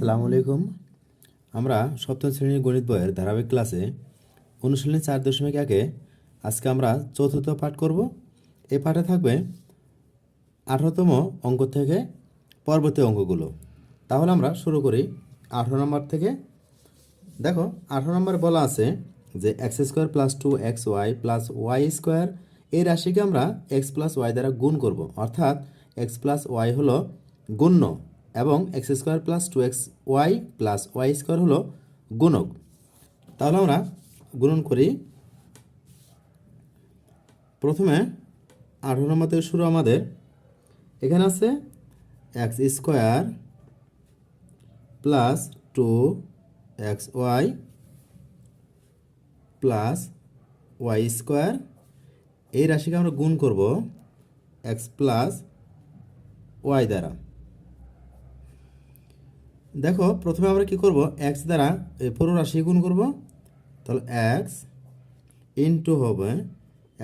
আসসালামু আলাইকুম। আমরা সপ্তম শ্রেণীর গণিত বইয়ের ধারাবাহিক ক্লাসে অনুশীলনী 4.1 আজকে আমরা চতুর্থ পাঠ করব। এই পাঠে থাকবে 18তম অঙ্ক থেকে পরবর্তী অঙ্কগুলো। তাহলে আমরা শুরু করি 18 নম্বর থেকে। দেখো 18 নম্বরে বলা আছে যে x square plus 2xy plus y square এই রাশিকে আমরা এক্স প্লাস ওয়াই দ্বারা গুণ করব, অর্থাৎ এক্স প্লাস ওয়াই হলো গুণ্য এবং x square plus 2xy plus y square হলো গুণক। তাহলে আমরা গুণন করি। প্রথমে 18 নম্বর থেকে শুরু। আমাদের এখানে আছে x square plus 2xy plus y square এই রাশিকে আমরা গুণ করব এক্স প্লাস ওয়াই দ্বারা। দেখো প্রথমে আমরা কি করব, এক্স দ্বারা এই পুরো রাশি গুণ করব। তাহলে এক্স ইন্টু হবে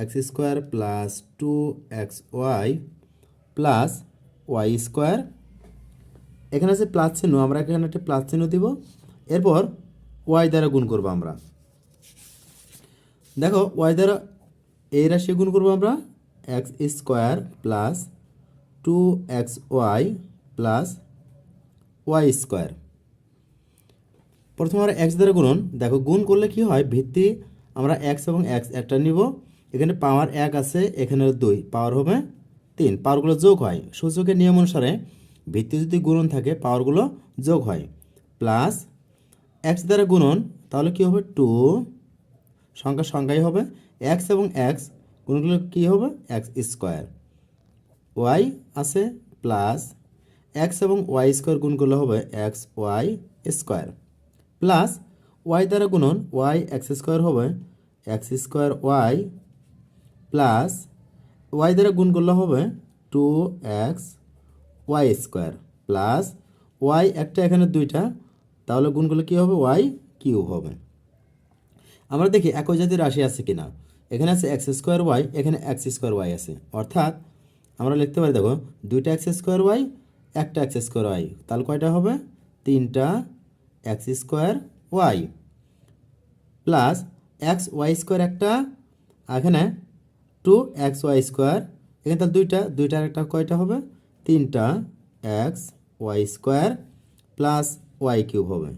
x square plus 2xy plus y square. এখানে আছে প্লাস চিহ্ন, আমরা এখানে একটা প্লাস চিহ্ন দিব। এরপর ওয়াই দ্বারা গুণ করব আমরা। দেখো ওয়াই দ্বারা এই রাশি গুণ করব আমরা x square plus 2xy plus y square. প্রথমে আমরা এক্স দ্বারা গুণন। দেখো গুণ করলে কি হয়, ভিত্তি আমরা এক্স এবং এক্স একটা নিব। এখানে পাওয়ার 1 আছে, এখানে 2, পাওয়ার হবে 3। পাওয়ারগুলো যোগ হয়, সূচকের নিয়ম অনুসারে ভিত্তি যদি গুণন থাকে পাওয়ারগুলো যোগ হয়। প্লাস এক্স দ্বারা গুণন, তাহলে কি হবে 2, সংখ্যাই হবে এক্স এবং এক্স গুণগুলো কী হবে এক্স স্কোয়ার। ওয়াই আছে প্লাস এক্স এবং ওয়াই স্কোয়ার গুণগুলো হবে x y square. Plus y দ্বারা গুণন, ওয়াই এক্স স্কোয়ার হবে x square y plus y দ্বারা গুণ করলে হবে 2x Y square plus Y একটা এখানে 2টা, তাহলে গুণ করলে কী হবে ওয়াই কিউব হবে। আমরা দেখি একই জাতীয় রাশি আছে কিনা। এখানে আছে এক্স স্কোয়ার ওয়াই, এখানে এক্স স্কোয়ার ওয়াই আছে, অর্থাৎ আমরা লিখতে পারি দেখো 2টা এক্স স্কোয়ার ওয়াই, একটা এক্স স্কোয়ার ওয়াই, তাহলে কয়টা হবে 3টা x square y plus x y square একটা, এখানে 2xy স্কোয়ার, এখানে তাহলে দুইটার একটা কয়টা হবে 3টা x y square plus y cube হবে।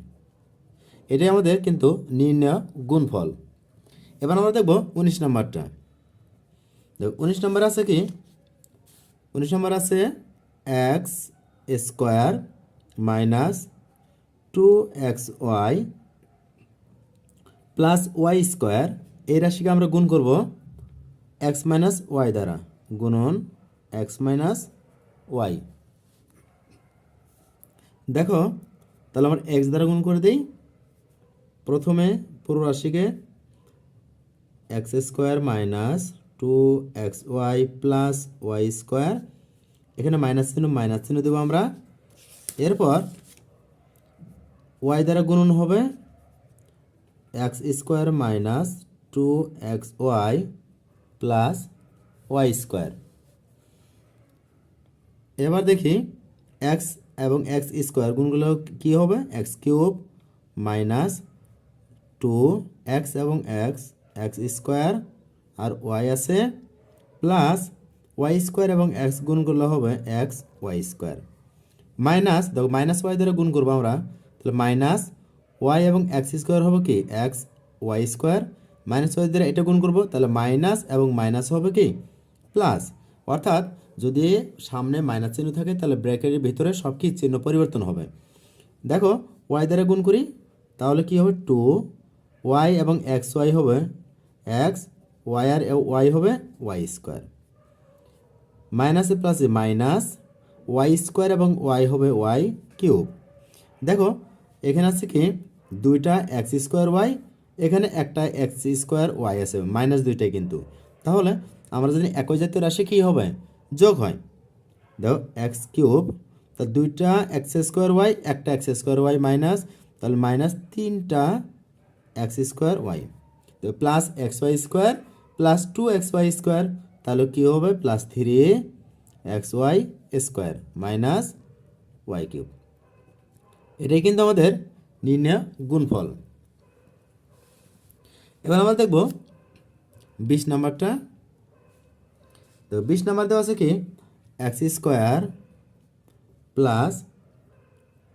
এটাই আমাদের কিন্তু নির্ণয় গুণফল। এবার আমরা দেখব 19 নম্বরটা। দেখো 19 নম্বর আছে কি, 19 নম্বর আছে x square minus 2xy plus y square এই রাশিকে আমরা গুণ করব এক্স মাইনাস ওয়াই দ্বারা, গুণন এক্স মাইনাস ওয়াই। দেখো তাহলে আমরা এক্স দ্বারা গুণ করে দিই। প্রথমে পুরো রাশিকে x square minus 2xy plus y square, এখানে মাইনাস চিহ্ন দেবো আমরা। এরপর ওয়াই দ্বারা গুণন হবে x square minus 2xy plus y square. এবার দেখি এক্স এবং এক্স স্কোয়ার গুণগুলো কী হবে, এক্স কিউব মাইনাস 2x এবং এক্স স্কোয়ার আর ওয়াই আছে প্লাস ওয়াই স্কোয়ার এবং এক্স গুণগুলো হবে এক্স ওয়াই স্কোয়ার মাইনাস, দেখো মাইনাস ওয়াই দ্বারা গুণ করবো আমরা, তাহলে মাইনাস ওয়াই এবং এক্স স্কোয়ার হবে কি x y square, minus y দ্বারা এটা গুণ করবো, তাহলে মাইনাস এবং মাইনাস হবে কি প্লাস। অর্থাৎ যদি সামনে মাইনাস চিহ্ন থাকে তাহলে ব্র্যাকেটের ভিতরে সব কি চিহ্ন পরিবর্তন হবে। দেখো ওয়াই দ্বারা গুণ করি, তাহলে কি হবে 2 ওয়াই এবং এক্স ওয়াই হবে এক্স ওয়াই আর ওয়াই হবে ওয়াই স্কোয়ার মাইনাসে প্লাসে মাইনাস ওয়াই স্কোয়ার এবং ওয়াই হবে ওয়াই কিউব। দেখো এখানে আছে কি 2টা এক্স স্কোয়ার ওয়াই, এখানে একটা এক্স স্কোয়ার ওয়াই আছে, মাইনাস 2টাই কিন্তু। তাহলে আমরা জানি একই জাতীয় রাশি কী হবে যোগ হয়। দেখো এক্স কিউব, তা 2টা এক্স স্কোয়ার ওয়াই, একটা এক্স স্কোয়ার ওয়াই মাইনাস, তাহলে মাইনাস 3টা এক্স স্কোয়ার ওয়াই, তো plus x y square plus 2xy square, তাহলে কী হবে plus 3xy square minus y cube. এটাই কিন্তু আমাদের নির্ণয় গুণফল। এবার আমরা দেখব 20 নাম্বারটা। তো 20 নাম্বার দেওয়া আছে কি x square plus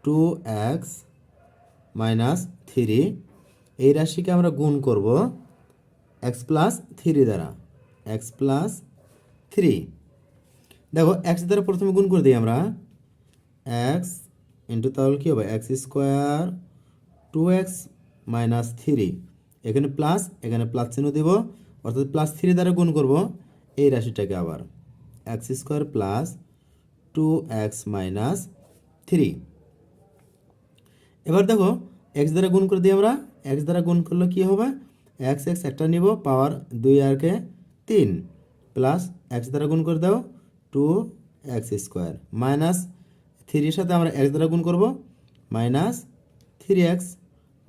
2x minus 3, এই রাশিকে আমরা গুণ করব এক্স প্লাস 3 দ্বারা, এক্স প্লাস 3। দেখো এক্স দ্বারা প্রথমে গুণ করে দিই আমরা, এক্স ইন্টু তাহলে কী হবে এক্স স্কোয়ার 2x মাইনাস 3, এখানে প্লাস এখানে প্লাস চিহ্ন দেব, অর্থাৎ প্লাস 3 দ্বারা গুণ করব এই রাশিটাকে আবার, x square plus 2x minus 3। এবার দেখো এক্স দ্বারা গুণ করে দিই আমরা, এক্স দ্বারা গুণ করলে কি হবে এক্স এক্স একটা নিব পাওয়ার 2 আর কে 3, প্লাস এক্স দ্বারা গুণ করে দাও 2x স্কোয়ার মাইনাস 3 সাথে আমরা এক্স দ্বারা গুণ করব মাইনাস 3x,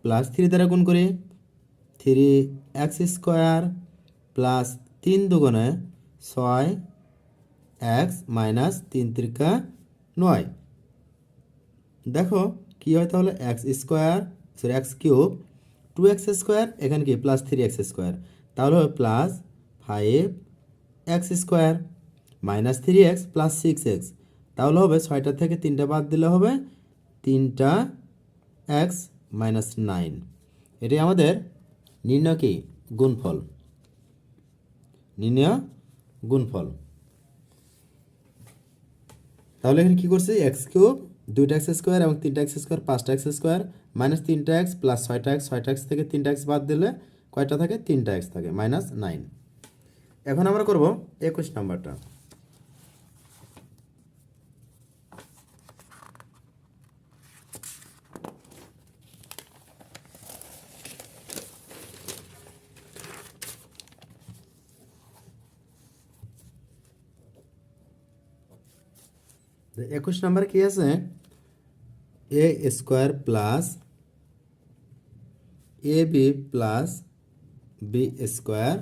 প্লাস 3 দ্বারা গুণ করি 3x স্কোয়ার প্লাস 3 দুগুণে 6x মাইনাস 3 তিরিকা 9। দেখো কি হয় তাহলে x square sorry x cube 2x square, এখানে কি প্লাস 3x স্কোয়ার, তাহলে হবে plus 5x square minus 3x plus 6x, তাহলে হবে 6টা থেকে 3টা বাদ দিলে হবে 3টা x মাইনাস 9। এটাই আমাদের নির্ণয় কি গুণফল, নির্ণয় গুণফল। তাহলে এখানে কী করছি এক্স কিউব 2টা এক্স স্কোয়ার এবং 3টা এক্স স্কোয়ার 5টা এক্স স্কোয়ার মাইনাস 3টা এক্স প্লাস 6টা এক্স, 6টা এক্স থেকে 3টা এক্স বাদ দিলে কয়টা থাকে 3টা এক্স থাকে মাইনাস 9। এখন আমরা করব 21 নাম্বারটা। তো 21 নাম্বার কি আছে এ স্কোয়ার প্লাস এ বি প্লাস বি স্কোয়ার,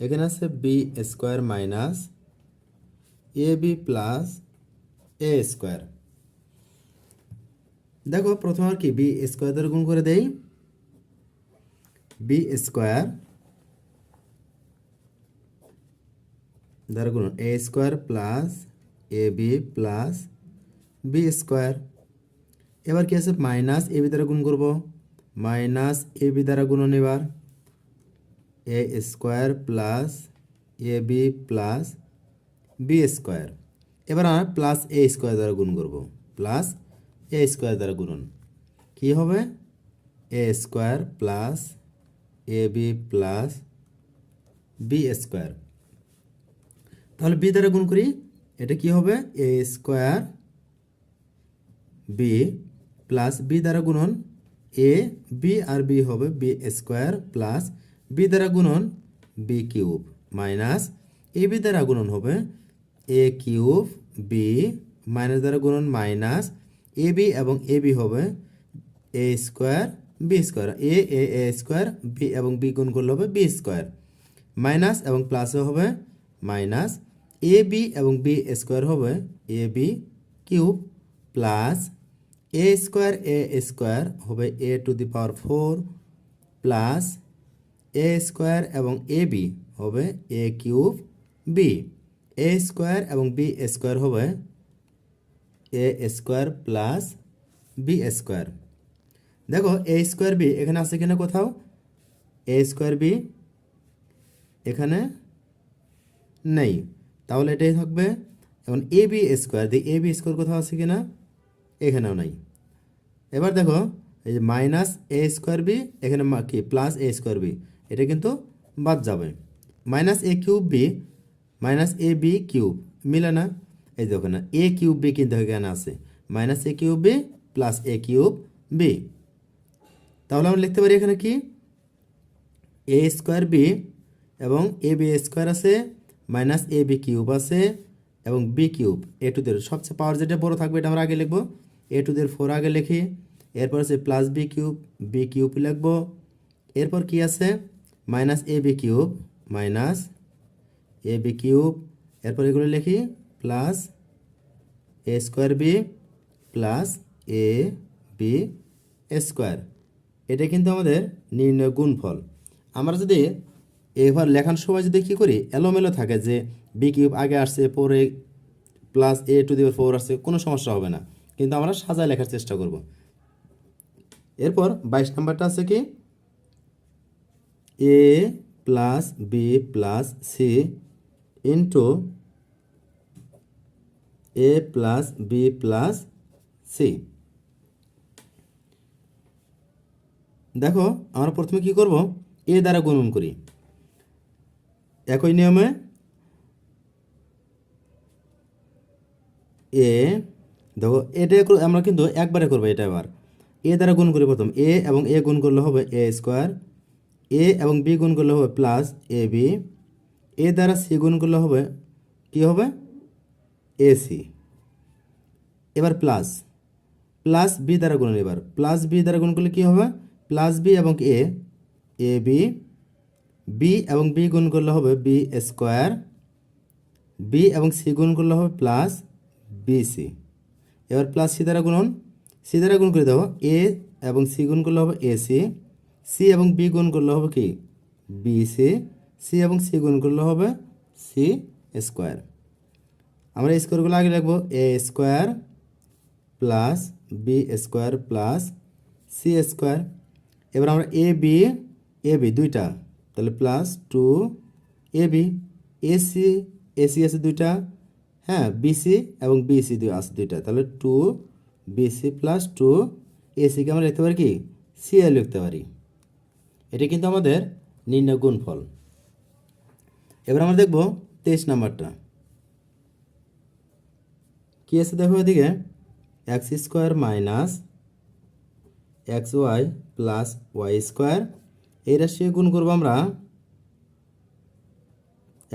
এখানে আছে B square minus a b plus a square. দেখো প্রথমে আর কি বি স্কোয়ার দ্বারা গুণ করে দেই, বি স্কোয়ার দ্বারা গুণ এ স্কোয়ার প্লাস এ বি প্লাস বি স্কোয়ার। এবার কি আছে মাইনাস এ বি দ্বারা গুণ করব, মাইনাস এ বি দ্বারা গুণন, এবার এ স্কোয়ার প্লাস এ বি প্লাস বি স্কোয়ার। এবার আমরা প্লাস এ স্কোয়ার দ্বারা গুণ করব, প্লাস এ স্কোয়ার দ্বারা গুণন কি হবে a square plus A b plus b square. তাহলে বি দ্বারা গুণ করি, এটা কি হবে a square b plus b দ্বারা গুণন এ বি আর বি হবে বি স্কোয়ার প্লাস বি দ্বারা গুণন B cube minus a B দ্বারা গুণন হবে এ কিউব বি মাইনাস দ্বারা গুণন মাইনাস এ বি এবং এ বি হবে a square b square, a square b এবং বি গুণ করলে হবে বি স্কোয়ার মাইনাস এবং প্লাসও হবে মাইনাস এ বি এবং বি স্কোয়ার হবে a b cube plus a square হবে a to the power 4 plus a square এবং এ বি হবে a cube b, a square এবং বি স্কোয়ার হবে a square plus b square. দেখো এ square B এখানে আছে কিনা কোথাও, এ স্কোয়ার বি এখানে নেই, তাহলে এটাই থাকবে। এখন এ বি স্কোয়ার দিয়ে এ বি স্কোয়ার কোথাও আছে কিনা, এখানেও নাই। এবার দেখো এই যে মাইনাস এ স্কোয়ার বি এখানে কি প্লাস এ স্কোয়ার বি, এটা কিন্তু বাদ যাবে, minus A cube B minus a b cube মিলে না, এই দেখো না এ কিউব বি কিন্তু এখানে আছে মাইনাস এ কিউব বি প্লাস এ কিউব বি। তাহলে আমরা লিখতে পারি এখানে কি এ স্কোয়ার বি এবং এ বি স্কোয়ার আছে মাইনাস এ বি কিউব আছে এবং বি কিউব এ টু দের সবচেয়ে পাওয়ার যেটা বড় থাকবে এটা আমরা আগে লিখবো, এ টু দের 4 আগে লিখি, এরপর আছে প্লাস বি কিউব লিখবো, এরপর কি আছে minus a b cube minus a b cube, এরপর এগুলো লিখি plus a square b plus A b square. এটা কিন্তু আমাদের নির্ণয় গুণফল। আমরা যদি এবার লেখার সময় যদি কী করি, এলোমেলো থাকে যে বি কিউব আগে আসছে পরে plus A to the power 4 আসছে, কোনো সমস্যা হবে না, কিন্তু আমরা সাজায় লেখার চেষ্টা করব। এরপর 22 নাম্বারটা আছে কি, a plus b plus c into a plus b plus c. দেখো আমরা প্রথমে কি করব, এ দ্বারা গুণন করি একই নিয়মে। এ দেখো এটা আমরা কিন্তু একবারে করবো, এটা আবার এ দ্বারা গুণ করি প্রথম, এ এবং এ গুণ করলে হবে এ স্কোয়ার, এ এবং বি গুণ করলে হবে প্লাস এ বি, এ দ্বারা সি গুণ করলে হবে কি হবে এ সি। এবার প্লাস প্লাস বি দ্বারা গুণ, এবার প্লাস বি দ্বারা গুণ করলে কী হবে, প্লাস বি এবং এ, এ বি, বি এবং বি গুণ করলে হবে বি স্কোয়ার, বি এবং সি গুণ করলে হবে প্লাস বি সি। এবার প্লাস সি দ্বারা গুণন, সি দ্বারা গুণ করে দেবো, এ এবং সি গুণ করলে হবে এ সি, সি এবং বি গুণ করলে হবে কি বি সি, সি এবং সি গুণ করলে হবে সি স্কোয়ার। আমরা স্কোয়ারগুলো আগে রাখবো, a square plus b square plus c square. এবার আমরা এ বি দুইটা, তাহলে plus two a b, a c আছে দুইটা, হ্যাঁ বিসি এবং বিসি আছে দুইটা, তাহলে টু বিসি প্লাস টু এসিকে আমরা লিখতে পারি কি সিএ লিখতে পারি। এটা কিন্তু আমাদের নির্ণয় গুণফল। এবার আমরা দেখব 23 নাম্বারটা কি আছে, দেখো এদিকে x square minus x y plus y square, এই রাশি গুণ করবো আমরা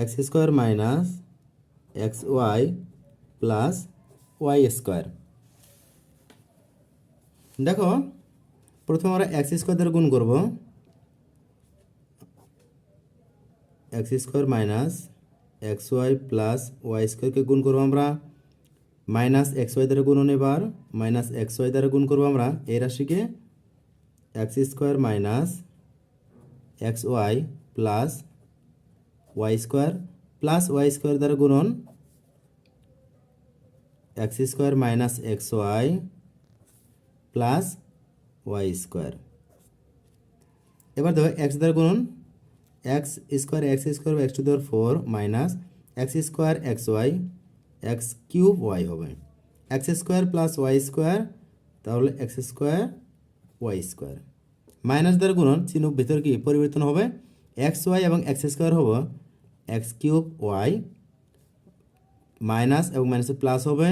x square minus x y plus y square. দেখো প্রথমে আমরা এক্স স্কোয়ার দ্বারা গুণ করব, x square minus x y plus y স্কোয়ারকে গুণ করবো আমরা মাইনাস এক্স ওয়াই দ্বারা গুণন, এবার মাইনাস এক্স ওয়াই দ্বারা গুণ করবো আমরা এই রাশিকে x square minus x y plus y square দ্বারা গুণন x square minus x y plus y square. এবার দেখো এক্স দ্বারা গুণন x square x to the power 4 minus x square x y x cube y হবে, x square plus y square, তাহলে x square y square. Minus দ্বারা গুণন চিহ্ন ভিতর কি পরিবর্তন হবে, এক্স ওয়াই এবং এক্স স্কোয়ার হবে এক্স কিউব ওয়াই, মাইনাস এবং মাইনাসে প্লাস হবে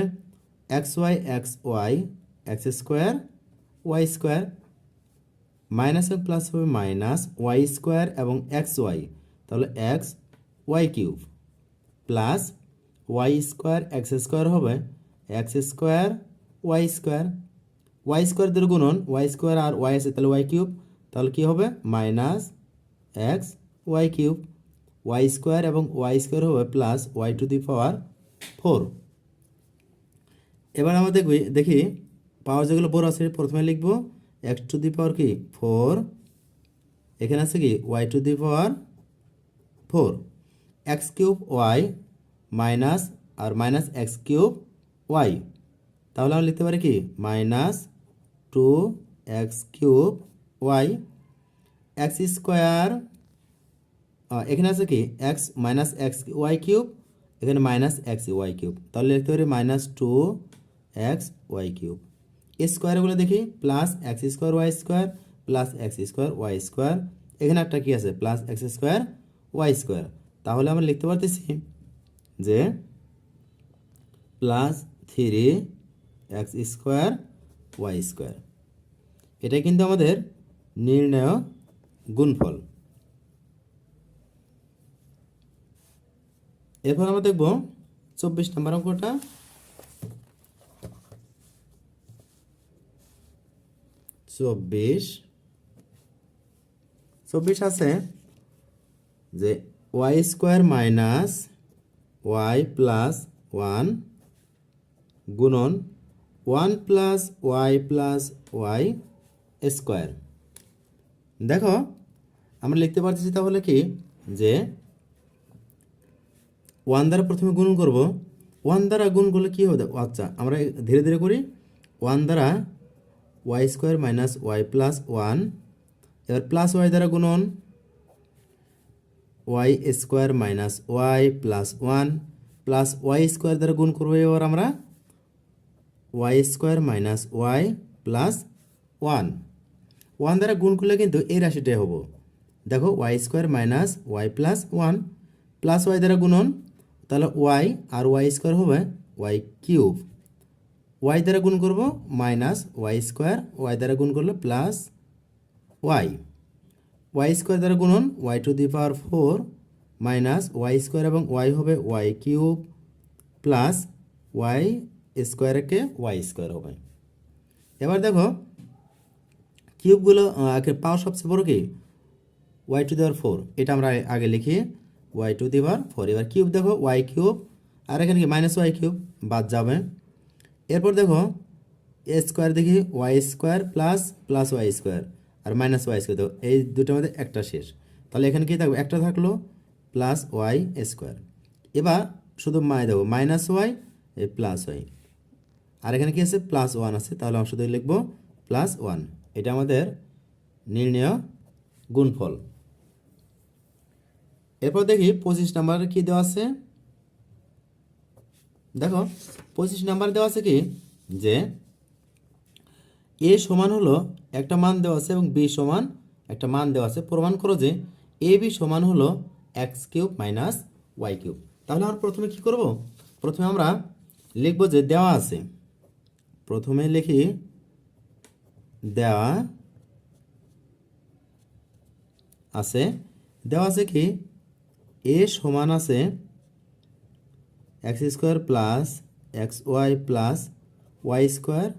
x y x square y square, minus এবং প্লাস হবে মাইনাস ওয়াই স্কোয়ার এবং এক্স ওয়াই, তাহলে x y cube plus y square x square হবে এক্স স্কোয়ার ওয়াই স্কোয়ার দ্বারা গুণন ওয়াই স্কোয়ার আর ওয়াই আছে তাহলে ওয়াই কিউব, তাহলে কী হবে minus x y cube, y square এবং ওয়াই স্কোয়ার হবে plus y to the power 4। এবার আমরা দেখি পাওয়ার যেগুলো বড় আছে প্রথমে লিখব এক্স টু দি পাওয়ার কি 4, এখানে আছে কি y to the power 4, x cube y minus আর মাইনাস এক্স কিউব ওয়াই, তাহলে আমরা লিখতে পারি কি minus two x cube y, x square এখানে আছে কি x minus x y cube, এখানে মাইনাস এক্স ওয়াই কিউব, তাহলে লিখতে পারি minus two x y cube. স্কোয়ারগুলো দেখি plus x square y square plus x square y square, এখানে একটা কি আছে plus x square y square, তাহলে আমরা লিখতে পারতেছি যে plus three x square y square. এটা কিন্তু আমাদের নির্ণয় গুণফল। এরপর আমরা দেখব 24 নম্বর অঙ্কটা, 24 আছে যে y square minus y plus 1 গুণন ওয়ান প্লাস ওয়াই স্কোয়ার। দেখো আমরা লিখতে পারতেছি তাহলে কি যে ওয়ান দ্বারা প্রথমে গুণ করব, ওয়ান দ্বারা গুণ করলে কী হবে? আচ্ছা আমরা ধীরে ধীরে করি। ওয়ান দ্বারা y square minus y plus one, এবার প্লাস ওয়াই দ্বারা গুণন y square minus y plus one, plus y square দ্বারা গুণ করবো এবার আমরা y square minus y plus one. One দ্বারা গুণ করলে কিন্তু এই রাশিটাই হবো। দেখো y square minus y plus one, plus y দ্বারা গুণন, তাহলে ওয়াই আর ওয়াই স্কোয়ার হবে ওয়াই কিউব। ওয়াই দ্বারা গুণ করব মাইনাস ওয়াই স্কোয়ার, ওয়াই দ্বারা গুণ করলে প্লাস ওয়াই। ওয়াই স্কোয়ার দ্বারা গুণন y to the power four minus y square এবং ওয়াই হবে ওয়াই কিউব প্লাস ওয়াই স্কোয়ারকে ওয়াই স্কোয়ার হবে। এবার দেখো কিউবগুলো পাওয়ার সবচেয়ে বড় কি y to the power four, এটা আমরা আগে লিখি y to the power four. এবার কিউব দেখো ওয়াই কিউব, আর এখানে কি মাইনাস ওয়াই কিউব বাদ যাবে। এরপর দেখো এ স্কোয়ার দেখি y square plus plus y square আর মাইনাস ওয়াই স্কোয়ার, দেখো এই দুটোর মধ্যে একটা শেষ, তাহলে এখানে কি থাকবে? একটা থাকলো প্লাস ওয়াই স্কোয়ার। এবার শুধু দেখো মাইনাস ওয়াই প্লাস ওয়াই, আর এখানে কি আছে? প্লাস ওয়ান আছে, তাহলে আমরা শুধু লিখবো প্লাস ওয়ান। এটা আমাদের নির্ণয় গুণফল। এরপর দেখি 25 নাম্বার কি দেওয়া আছে। দেখো 25 নাম্বার দেওয়া আছে কি যে এ সমান হলো একটা মান দেওয়া আছে এবং বি সমান একটা মান দেওয়া আছে, প্রমাণ করো যে এ বি সমান হলো x cube minus y cube. তাহলে আমরা প্রথমে কি করব? প্রথমে আমরা লিখবো যে দেওয়া আছে, প্রথমে লিখি দেওয়া আছে। দেওয়া আছে কি এ সমান আছে x square plus x y plus y square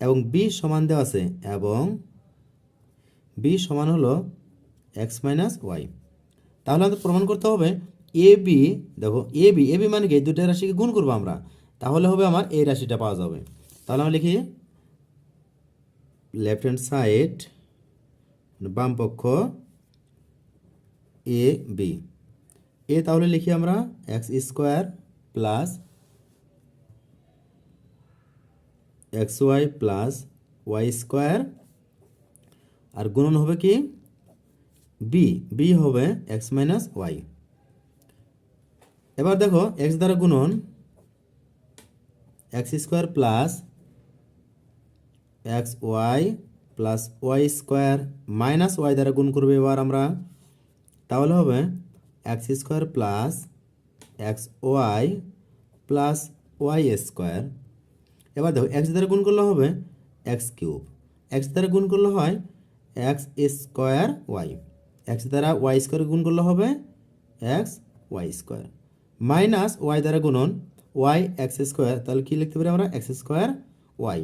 এবং বি সমান দেওয়া আছে, এবং বি সমান হলো এক্স মাইনাস ওয়াই। তাহলে আমাদের প্রমাণ করতে হবে এ বি। দেখো এ বি মানে কি দুটো রাশিকে গুণ করবো আমরা, তাহলে হবে আমার এই রাশিটা পাওয়া যাবে। তাহলে আমরা লিখি লেফট হ্যান্ড সাইড বাম পক্ষ এ বি। এ তাহলে লিখি আমরা x square plus x y plus y square, আর গুণন হবে কি বি, বি হবে এক্স মাইনাস ওয়াই। এবার দেখো এক্স দ্বারা গুণন x square plus x y plus y square minus y দ্বারা গুণ করবে এবার আমরা, তাহলে হবে x square plus x y plus y square. এবার দেখো এক্স দ্বারা গুণ করলে হবে এক্স কিউব, এক্স দ্বারা গুণ করলে হয় এক্স স্কোয়ার ওয়াই, এক্স দ্বারা ওয়াই স্কোয়ার গুণ করলে হবে x y square minus y দ্বারা গুণন ওয়াই এক্স স্কোয়ার, তাহলে কী লিখতে পারি আমরা? X square y.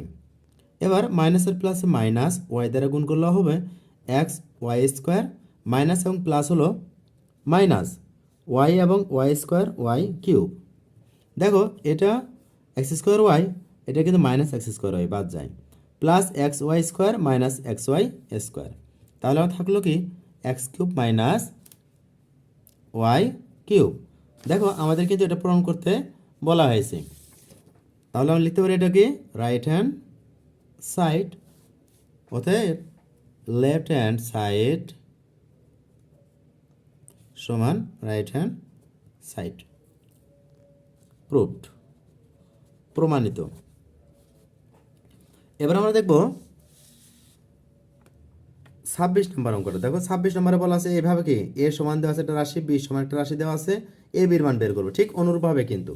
এবার মাইনাসের প্লাসে মাইনাস ওয়াই দ্বারা গুণ করলে হবে এক্স ওয়াই স্কোয়ার মাইনাস এবং প্লাস হলো মাইনাস ওয়াই এবং ওয়াই স্কোয়ার ওয়াই কিউব। দেখো এটা এক্স স্কোয়ার ওয়াই, এটা কিন্তু মাইনাস এক্স স্কোয়ার ওয়াই বাদ যায়, plus x y square minus x y square, তাহলে আমার থাকলো কি x cube minus y cube. দেখো আমাদের কিন্তু এটা প্রমাণ করতে বলা হয়েছে, তাহলে আমরা লিখতে পারি এটা কি রাইট হ্যান্ড সাইড, অতএব লেফট হ্যান্ড সাইড সমান রাইট হ্যান্ড সাইড। প্রুভড, প্রমাণিত। এবার আমরা দেখব 26 নম্বর অঙ্কটা। দেখো 26 নম্বরে বলা আছে এইভাবে কি এ সমান দেওয়া আছে একটা রাশি, বি সমান একটা রাশি দেওয়া আছে, এ বির মান বের করবো, ঠিক অনুরূপভাবে কিন্তু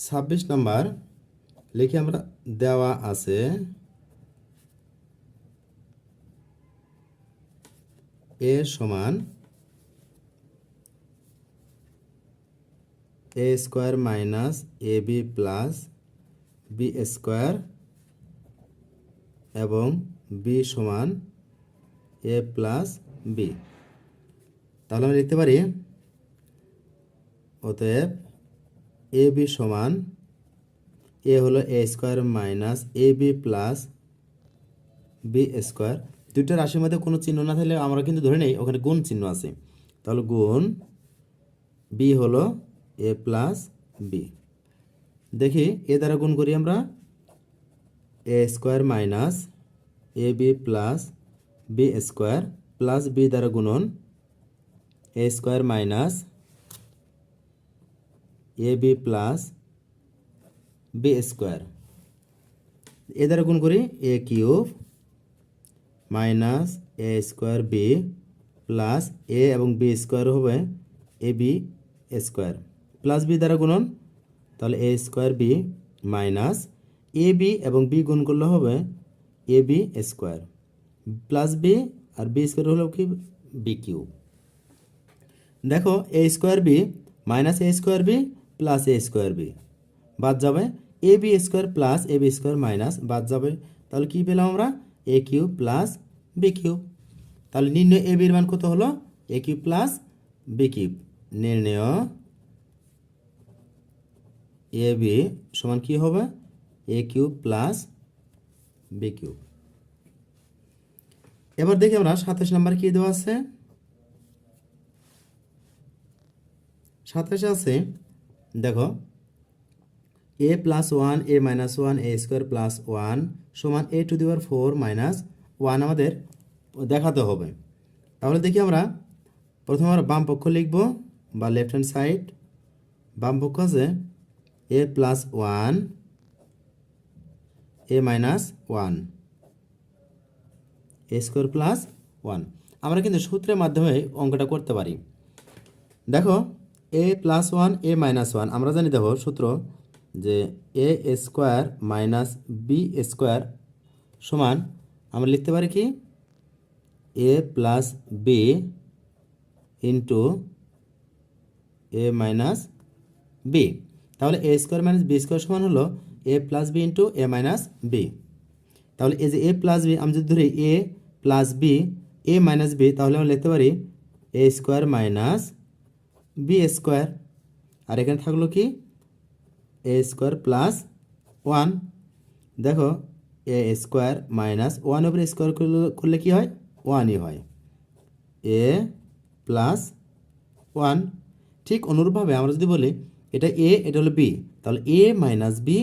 26 নাম্বার লিখি আমরা দেওয়া আছে এ সমান এ square minus a b plus b square এবং বি সমান এ প্লাস বি। তাহলে আমরা লিখতে পারি অতএব এ বি সমান এ হলো এ square minus a b plus b square. দুইটা রাশির মধ্যে কোনো চিহ্ন না থাকলে আমরা কিন্তু ধরে নেই ওখানে গুণ চিহ্ন আছে, তাহলে গুণ বি হলো এ প্লাস বি। দেখি এ দ্বারা গুণ করি আমরা, a square minus a b plus b square plus b দ্বারা গুণন a square minus a b plus b square. A দ্বারা গুণ করি a cube minus a square b plus a এবং বি স্কোয়ার হবে a b square plus b দ্বারা গুণন, তাহলে a square b minus a b এবং বি গুণ করলে হবে a b square plus b আর বি স্কোয়ার হলো কি বি কিউব। দেখো এ square b minus a square b plus a square B বাদ যাবে, এ বি স্কোয়ার প্লাস এ বি স্কোয়ার মাইনাস বাদ যাবে, তাহলে কী পেলাম আমরা এ কিউব প্লাস বি কিউব। তাহলে নির্ণয় এ বির মান কত হলো এ কিউব প্লাস বি কিউব। নির্ণয় এ বি সমান কী হবে a cube plus B cube. এবার দেখি আমরা 27 নম্বর কী দেওয়া আছে। 27 আছে দেখো a plus one a minus one a square plus one সমান a to the power 4 minus one আমাদের দেখাতে হবে। তাহলে দেখি আমরা প্রথমে আমরা বাম পক্ষ লিখব বা লেফট হ্যান্ড সাইড। বাম পক্ষ আছে এ plus one a minus one a square plus one. আমরা কিন্তু সূত্রের মাধ্যমে অঙ্কটা করতে পারি। দেখো a plus one a minus one আমরা জানি, দেখো সূত্র যে a square minus b square সমান আমরা লিখতে পারি কি a plus b into a minus b. তাহলে a square minus b square সমান হলো a plus b into a minus b. তাহলে এই যে এ প্লাস বি আমি যদি ধরি এ plus b a minus b, তাহলে আমরা লিখতে পারি এ স্কোয়ার মাইনাস বি স্কোয়ার, আর এখানে থাকলো কি এ স্কোয়ার প্লাস ওয়ান। দেখো এ স্কোয়ার মাইনাস ওয়ান ওপরে স্কোয়ার করলে কি হয় ওয়ানই হয় এ প্লাস ওয়ান। ঠিক অনুরূপভাবে আমরা যদি বলি এটা এ এটা হলো বি, তাহলে এ minus B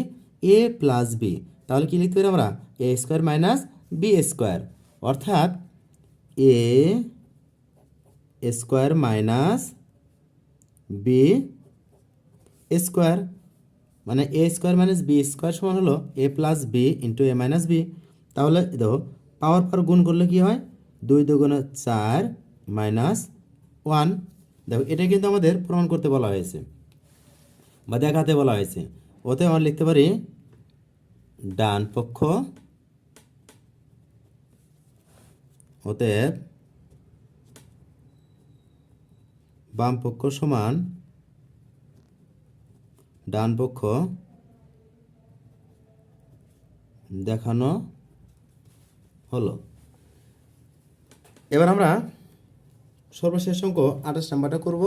A plus B, তাহলে কি লিখতে পারি আমরা a square minus b square, অর্থাৎ a square minus b square মানে এ স্কোয়ার মাইনাস বি স্কোয়ার সমান হলো a plus b into a minus b. তাহলে দেখো পাওয়ার পর গুণ করলে কি হয় 2 দুগুণে 4 মাইনাস ওয়ান। দেখো এটা কিন্তু আমাদের প্রমাণ করতে বলা হয়েছে বা দেখাতে বলা হয়েছে। ওতে আমরা লিখতে পারি ডান পক্ষ অতএব বাম পক্ষ সমান ডান পক্ষ দেখানো হলো। এবার আমরা সর্বশেষ অঙ্ক 28 নাম্বারটা করব।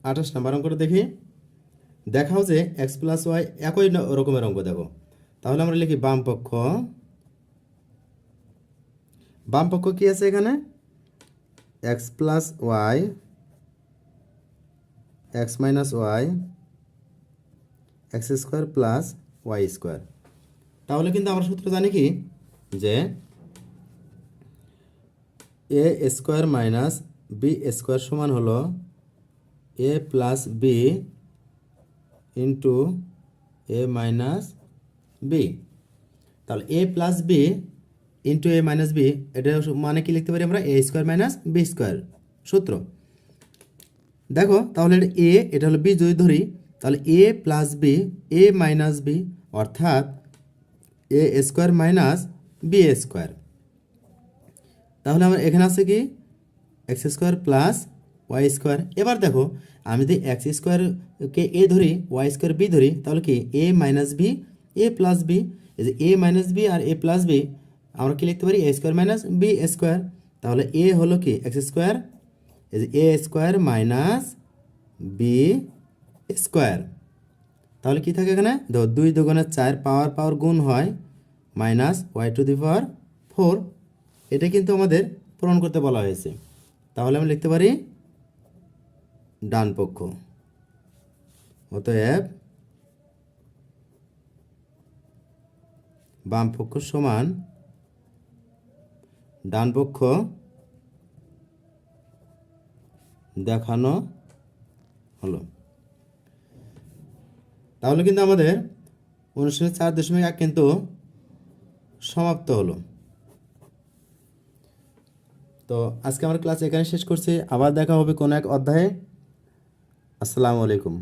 28 নাম্বার অঙ্কটা দেখি। দেখাও যে এক্স প্লাস ওয়াই একই রকমের অঙ্ক দেখো, তাহলে আমরা লিখি বাম পক্ষ। বাম পক্ষ কি আছে এখানে x plus y x minus y x square plus y square. তাহলে কিন্তু আমরা সূত্র জানি কি যে a square minus b square সমান হলো a plus b into a minus b. তাহলে a plus b into a minus b এটা মানে কি লিখতে পারি আমরা a square minus b square সূত্র। দেখো তাহলে এ এটা হলো বি যদি ধরি তাহলে a plus b a minus b অর্থাৎ a square minus b square. তাহলে আমার এখানে আছে কি x square plus y square. এবার দেখো আমি যদি এক্স স্কোয়ারকে এ ধরি ওয়াই স্কোয়ার বি ধরি তাহলে কি এ minus B A plus B, এই যে এ মাইনাস বি আর এ প্লাস বি আমরা কি লিখতে পারি, এ স্কোয়ার মাইনাস বি স্কোয়ার। তাহলে এ হলো কি এক্স স্কোয়ার, এই যে a square minus b square. তাহলে কি থাকে এখানে, দেখো 2 দুগুণে 4, পাওয়ার পাওয়ার গুণ হয় minus Y to the power 4। এটা কিন্তু আমাদের পূরণ করতে বলা হয়েছে। তাহলে আমি লিখতে পারি ডান পক্ষ, অতএব বাম পক্ষ সমান ডান পক্ষ দেখানো হলো। তাহলে কিন্তু আমাদের অনুষ্ঠানের 4.1 কিন্তু সমাপ্ত হলো। তো আজকে আমার ক্লাস এখানে শেষ করছি, আবার দেখা হবে কোনো এক অধ্যায়ে। আসসালামু আলাইকুম।